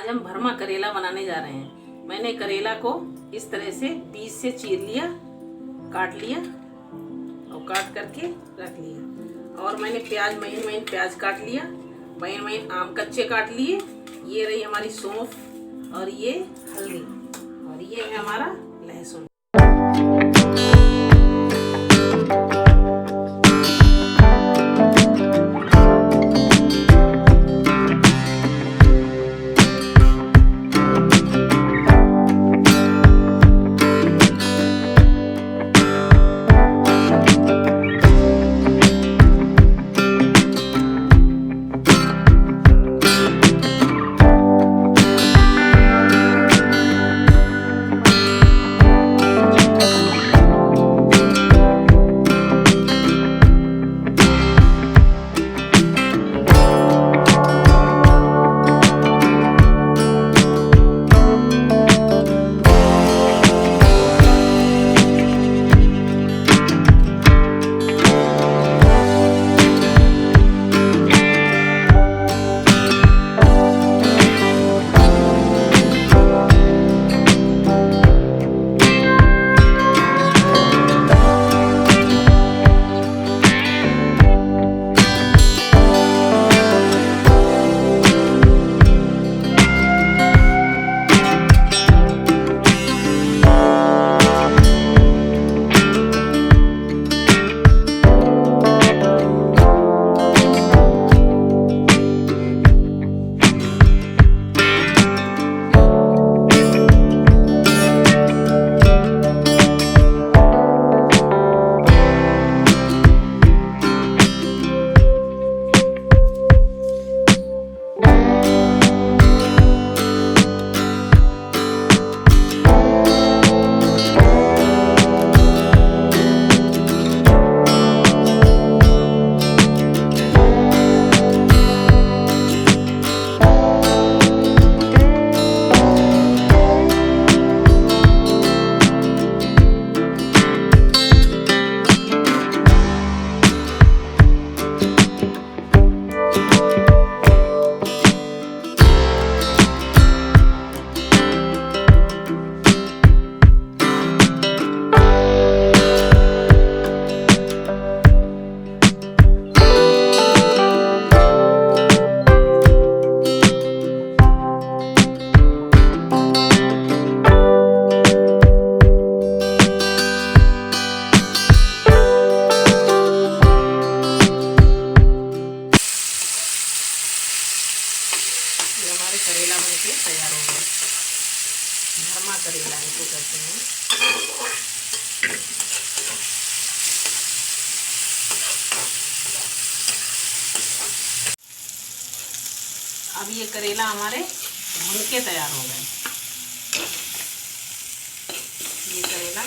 आज हम भरमा करेला बनाने जा रहे हैं। मैंने करेला को इस तरह से बीज से चीर लिया, काट लिया और काट करके रख लिया। और मैंने प्याज महीन महीन प्याज काट लिया, महीन महीन आम कच्चे काट लिए। ये रही हमारी सौंफ और ये हल्दी और ये है हमारा लहसुन। करेला बनके तैयार हो गया। भरमा करेला इसको कहते हैं। अब ये करेला हमारे भुनके तैयार हो गए। ये करेला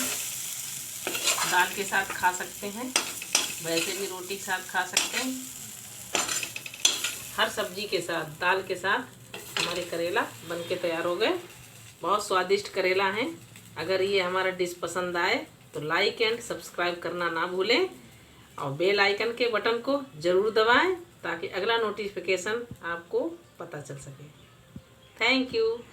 दाल के साथ खा सकते हैं, वैसे भी रोटी के साथ खा सकते हैं, हर सब्जी के साथ, दाल के साथ हमारे करेला बनके तैयार हो गए। बहुत स्वादिष्ट करेला हैं। अगर ये हमारा डिश पसंद आए तो लाइक एंड सब्सक्राइब करना ना भूलें और बेल आइकन के बटन को ज़रूर दबाएं ताकि अगला नोटिफिकेशन आपको पता चल सके। Thank you.